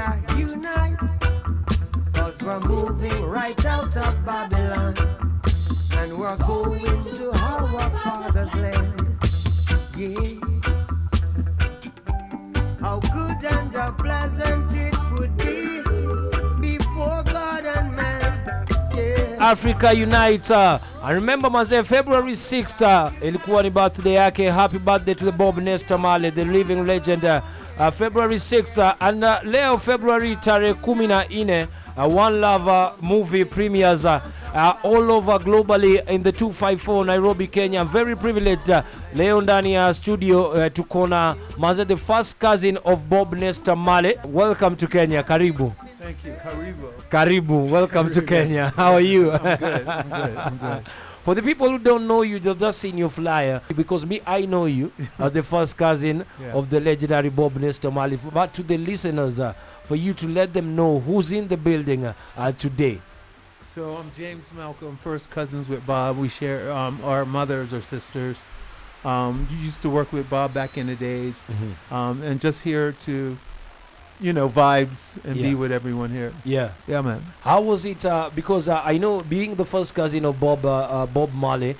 Africa, unite, 'cause we're moving right out of Babylon, and we're going to our father's land. Yeah. How good and how pleasant it would be before God and man. Yeah. Africa Unite. I remember mazee February 6th ilikuwa ni birthday yake. Happy birthday to the Bob Marley, the living legend. February 6th and leo February tarehe 14 One Love movie premieres all over globally in the 254 Nairobi, Kenya. I'm very privileged leo ndani ya studio tukona mazee the first cousin of Bob Marley. Welcome to Kenya. Karibu. Thank you. Karibu. Welcome to Kenya. How are you? I'm good. For the people who don't know you, they've just seen your flyer. Because I know you as the first cousin of the legendary Bob Marley. But to the listeners, for you to let them know who's in the building today. So I'm James Malcolm, first cousins with Bob. We share our mothers or sisters. Used to work with Bob back in the days. And just here to, vibes and be with everyone here. Yeah, man. How was it? Because I know being the first cousin of Bob Marley,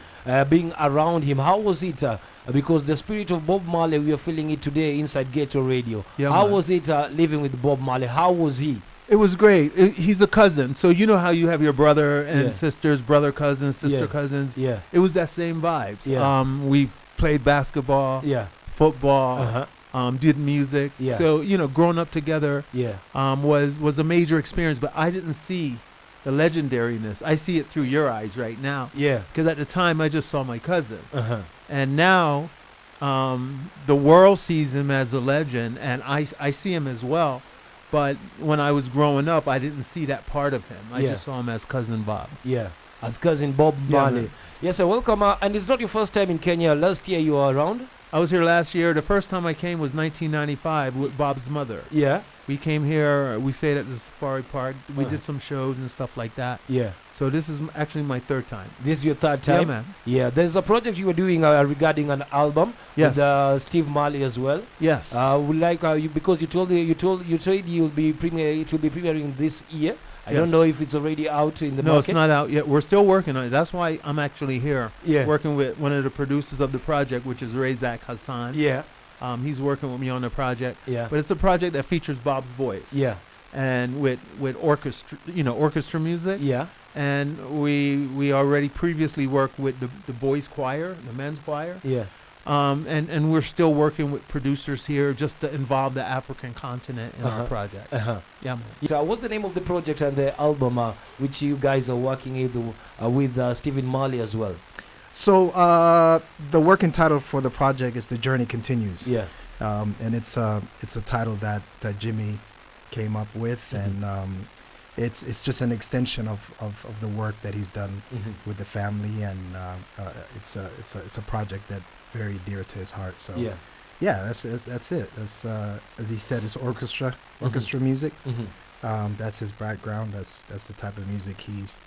being around him, how was it? Because the spirit of Bob Marley, we are feeling it today inside Ghetto Radio. Yeah, how man. was it living with Bob Marley? How was he? It was great. He's a cousin. So you know how you have your brother and sisters, brother cousins, sister cousins? Yeah. It was that same vibes. Yeah. We played basketball, football, did music. Yeah. So, growing up together was a major experience, but I didn't see the legendariness. I see it through your eyes right now. Yeah. Because at the time I just saw my cousin. And now the world sees him as a legend, and I see him as well. But when I was growing up, I didn't see that part of him. I just saw him as Cousin Bob. Yeah, as Cousin Bob Marley. Man. Yes, sir. Welcome. And it's not your first time in Kenya. Last year you were around? I was here last year. The first time I came was 1995 with Bob's mother. Yeah. We came here. We stayed at the Safari Park. We did some shows and stuff like that. Yeah. So this is actually my third time. This is your third time? Yeah, man. Yeah. There's a project you were doing regarding an album. Yes. With Steve Marley as well. Yes. We like because you said it will be premiering this year. I don't know if it's already out in the market. No, it's not out yet. We're still working on it. That's why I'm actually here. Yeah. Working with one of the producers of the project, which is Razak Hassan. Yeah. He's working with me on the project. Yeah. But it's a project that features Bob's voice. Yeah. And with orchestra music. Yeah. And we already previously worked with the boys choir, the men's choir. Yeah. And we're still working with producers here just to involve the African continent in our project. Yeah, man. So what's the name of the project and the album which you guys are working with Stephen Marley as well? So the working title for the project is The Journey Continues. Yeah. And it's a title that Jimmy came up with, and it's just an extension of the work that he's done with the family, and it's a project that very dear to his heart. So that's it. That's as he said, it's orchestra music. That's his background. That's the type of music he's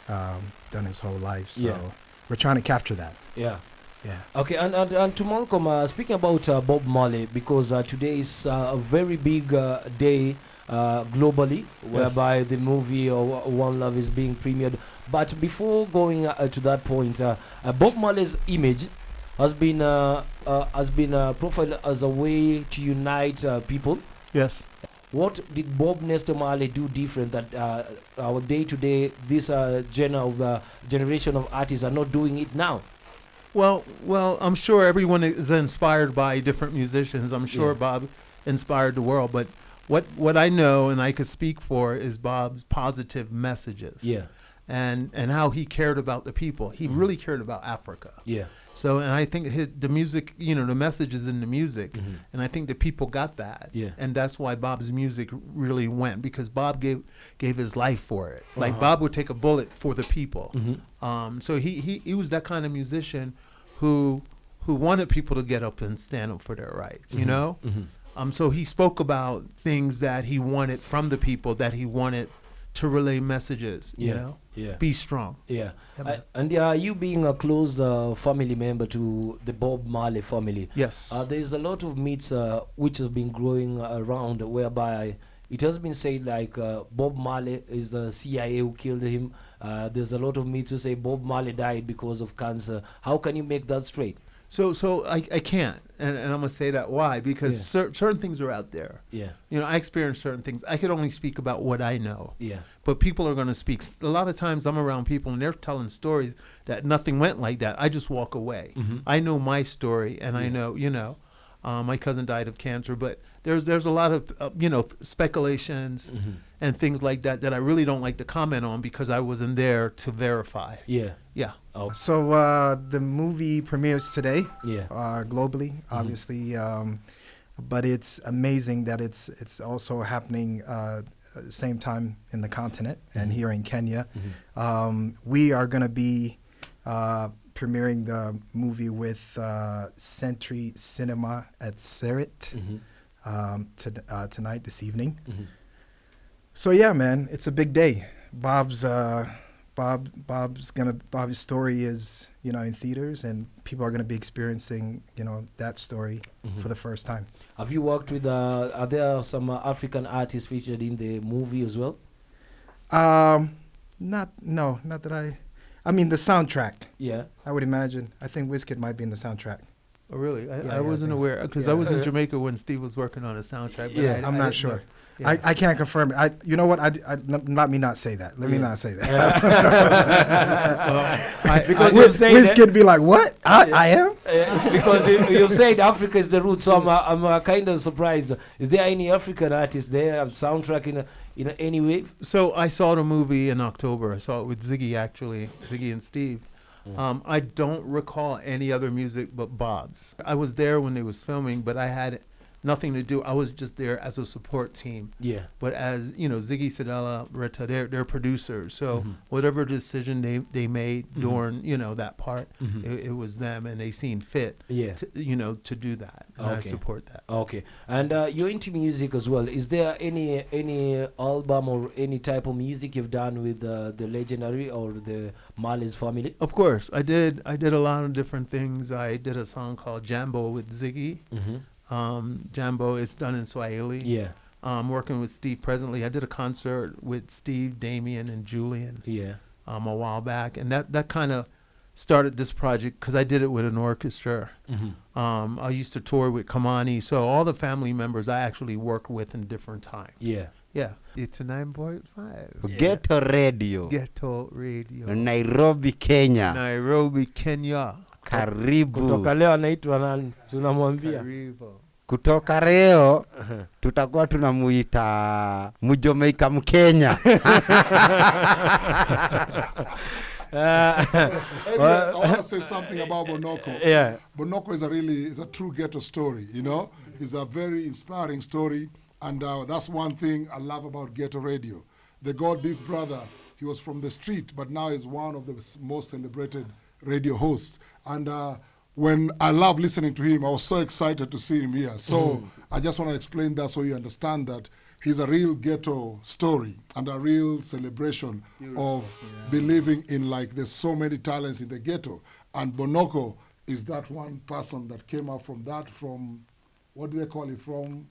done his whole life. So we're trying to capture that. Yeah. Yeah. Okay, and to Malcolm, speaking about Bob Marley, because today is a very big day globally, whereby the movie One Love is being premiered. But before going to that point, Bob Marley's image has been profiled as a way to unite people. Yes. What did Bob Marley do different that our day-to-day, this generation of artists are not doing it now? Well, I'm sure everyone is inspired by different musicians. I'm sure Bob inspired the world, but what I know and I could speak for is Bob's positive messages. Yeah. And how he cared about the people. He really cared about Africa. Yeah. So, and I think the music, the message is in the music, and I think the people got that. Yeah. And that's why Bob's music really went, because Bob gave his life for it. Like Bob would take a bullet for the people. So he was that kind of musician who wanted people to get up and stand up for their rights, you know? So he spoke about things that he wanted from the people, that he wanted to relay messages, you know? Yeah. Be strong. Yeah. And you being a close family member to the Bob Marley family. Yes. There is a lot of myths which have been growing around, whereby it has been said like Bob Marley is the CIA who killed him. There's a lot of myths who say Bob Marley died because of cancer. How can you make that straight? So I can't, and I'm gonna say that why, because certain things are out there. Yeah. You know, I experienced certain things. I could only speak about what I know. Yeah. But people are gonna speak. A lot of times I'm around people and they're telling stories that nothing went like that. I just walk away. I know my story, and I know, my cousin died of cancer, but there's a lot of speculations and things like that I really don't like to comment on because I wasn't there to verify. Yeah. Yeah. Oh. So the movie premieres today, Yeah. Globally, obviously, but it's amazing that it's also happening same time in the continent and here in Kenya. We are going to be premiering the movie with Century Cinema at Serit tonight, this evening. So yeah, man, it's a big day. Bob's story is, in theaters, and people are going to be experiencing, that story for the first time. Have you worked with, are there some African artists featured in the movie as well? Not that I mean, the soundtrack. Yeah. I would imagine. I think Wizkid might be in the soundtrack. Oh, really? I I wasn't think so. aware because I was in Jamaica when Steve was working on a soundtrack. But I'm not sure. Yeah. I can't confirm it. You know what? Let me not say that. Let me not say that. Because you've said Wizkid be like, what? I am? Because you said Africa is the root, so I'm kind of surprised. Is there any African artist there, soundtrack in any way? So I saw the movie in October. I saw it with Ziggy, actually, Ziggy and Steve. I don't recall any other music but Bob's. I was there when they was filming, but I had nothing to do. I was just there as a support team. Yeah. But as Ziggy, Sadala, Rita, they're producers. So whatever decision they made during that part, it was them, and they seen fit. Yeah. To do that, and I support that. Okay. And you're into music as well. Is there any album or any type of music you've done with the legendary or the Marley's family? Of course, I did a lot of different things. I did a song called Jambo with Ziggy. Jambo is done in Swahili. Yeah. I'm working with Steve presently. I did a concert with Steve, Damien, and Julian. Yeah. A while back, and that kind of started this project because I did it with an orchestra. I used to tour with Kamani, so all the family members I actually worked with in different times. Yeah. Yeah. It's a 9.5. Ghetto Radio. Ghetto Radio. Nairobi, Kenya. Nairobi, Kenya. Karibu. Kutoka leo anaitwa nani? Tunamwambia. Karibu. Kutoka leo tutakuwa tunamuita Mjamaika Mkenya. Anyway, I want to say something about Bonoko. Yeah. Bonoko is a true ghetto story, It's a very inspiring story, and that's one thing I love about Ghetto Radio. They got this brother, he was from the street, but now he's one of the most celebrated radio hosts. And when I love listening to him, I was so excited to see him here. So I just want to explain that so you understand that he's a real ghetto story and a real celebration of believing in, like, there's so many talents in the ghetto. And Bonoko is that one person that came up from what do they call it, from?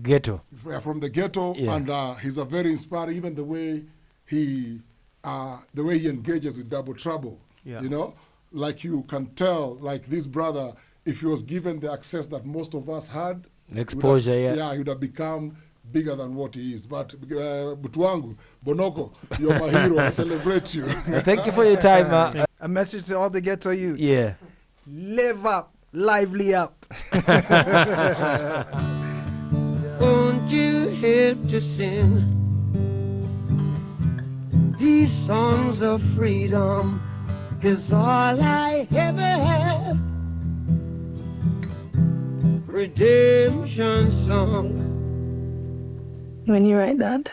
Ghetto. From the ghetto, and he's a very inspiring, even the way he engages with Double Trouble, Like you can tell, like this brother, if he was given the access that most of us had, exposure, he would have become bigger than what he is. But Butuangu, Bonoko, you're my hero. I celebrate you. Thank you for your time. A message to all the ghetto youths. Yeah. Live up, lively up. Won't you help to sing these songs of freedom? 'Cause all I ever have, redemption songs. When you write that,